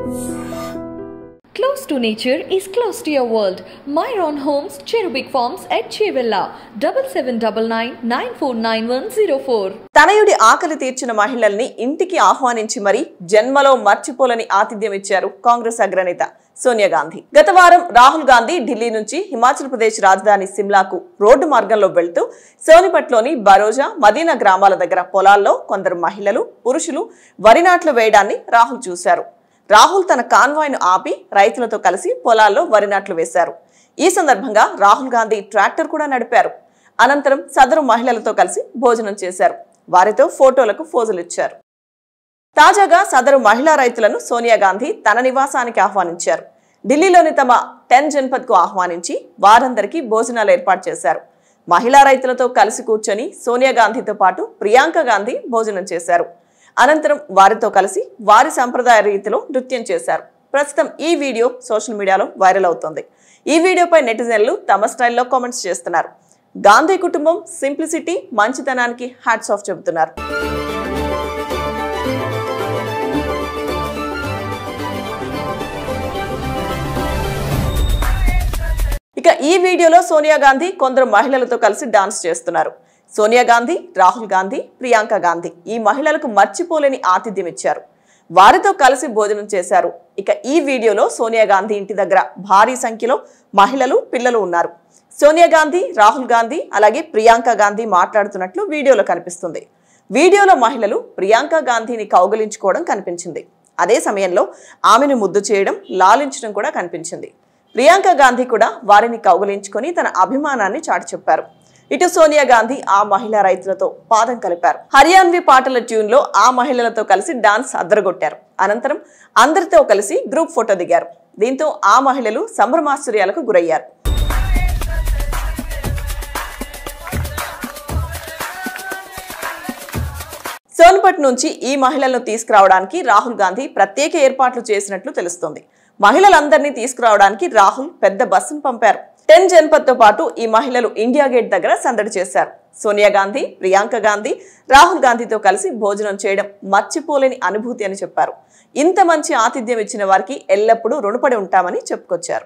Close to nature is close to your world. Myron Homes, Cherubic Farms at Chevilla, 7799949104. తనయుడి ఆకలి తీర్చిన మహిళల్ని ఇంటికి ఆహ్వానించి మరి జన్మలో మర్చిపోలేని ఆతిథ్యం ఇచ్చారు కాంగ్రెస్ అగ్రనేత సోనియా గాంధీ. గత వారం రాహుల్ గాంధీ ఢిల్లీ నుంచి హిమాచల్ ప్రదేశ్ రాజధాని సిమ్లాకు రోడ్డు మార్గంలో వెళ్తూ సోనిపట్లోని బరోజా, మదీనా గ్రామాల దగ్గర పొలాల్లో కొందరు మహిళలు, పురుషులు వరి నాట్లు వేయడాన్ని రాహుల్ చూశారు. రాహుల్ తన కాన్వాయ్ను ఆపి రైతులతో కలిసి పొలాల్లో వరి నాట్లు వేశారు. ఈ సందర్భంగా రాహుల్ గాంధీ ట్రాక్టర్ కూడా నడిపారు. అనంతరం సదరు మహిళలతో కలిసి భోజనం చేశారు. వారితో ఫోటోలకు ఫోజులు ఇచ్చారు. తాజాగా సదరు మహిళా రైతులను సోనియా గాంధీ తన నివాసానికి ఆహ్వానించారు. ఢిల్లీలోని తమ 10 జన్పథ్కు ఆహ్వానించి వారందరికీ భోజనాలు ఏర్పాటు చేశారు. మహిళా రైతులతో కలిసి కూర్చొని సోనియా గాంధీతో పాటు ప్రియాంక గాంధీ భోజనం చేశారు. అనంతరం వారితో కలిసి వారి సంప్రదాయ రీతిలో నృత్యం చేశారు. ప్రస్తుతం ఈ వీడియో సోషల్ మీడియాలో వైరల్ అవుతోంది. ఈ వీడియోపై నెటిజన్లు తమ స్టైల్లో కామెంట్స్ చేస్తున్నారు. గాంధీ కుటుంబం సింప్లిసిటీ, మంచితనానికి హ్యాట్స్ ఆఫ్ చెబుతున్నారు. ఇక ఈ వీడియోలో సోనియా గాంధీ కొందరు మహిళలతో కలిసి డాన్స్ చేస్తున్నారు. సోనియా గాంధీ, రాహుల్ గాంధీ, ప్రియాంక గాంధీ ఈ మహిళలకు మర్చిపోలేని ఆతిథ్యం ఇచ్చారు. వారితో కలిసి భోజనం చేశారు. ఇక ఈ వీడియోలో సోనియా గాంధీ ఇంటి దగ్గర భారీ సంఖ్యలో మహిళలు, పిల్లలు ఉన్నారు. సోనియా గాంధీ, రాహుల్ గాంధీ అలాగే ప్రియాంక గాంధీ మాట్లాడుతున్నట్లు వీడియోలో కనిపిస్తుంది. వీడియోలో మహిళలు ప్రియాంక గాంధీని కౌగిలించుకోవడం కనిపించింది. అదే సమయంలో ఆమెను ముద్దు చేయడం, లాలించడం కూడా కనిపించింది. ప్రియాంక గాంధీ కూడా వారిని కౌగిలించుకొని తన అభిమానాన్ని చాటి చెప్పారు. ఇటు సోనియా గాంధీ ఆ మహిళా రైతులతో పాదం కలిపారు. హర్యాన్వి పాటల ట్యూన్ లో ఆ మహిళలతో కలిసి డాన్స్ అద్దరగొట్టారు. అనంతరం అందరితో కలిసి గ్రూప్ ఫోటో దిగారు. దీంతో ఆ మహిళలు సంభ్రమాశ్చర్యాలకు గురయ్యారు. సోనిపట్ నుంచి ఈ మహిళలను తీసుకురావడానికి రాహుల్ గాంధీ ప్రత్యేక ఏర్పాట్లు చేసినట్లు తెలుస్తోంది. మహిళలందరినీ తీసుకురావడానికి రాహుల్ పెద్ద బస్సును పంపారు. 10 జన్పథ్తో పాటు ఈ మహిళలు ఇండియా గేట్ దగ్గర సందడి చేశారు. సోనియా గాంధీ, ప్రియాంక గాంధీ, రాహుల్ గాంధీతో కలిసి భోజనం చేయడం మర్చిపోలేని అనుభూతి అని చెప్పారు. ఇంత మంచి ఆతిథ్యం ఇచ్చిన వారికి ఎల్లప్పుడూ రుణపడి ఉంటామని చెప్పుకొచ్చారు.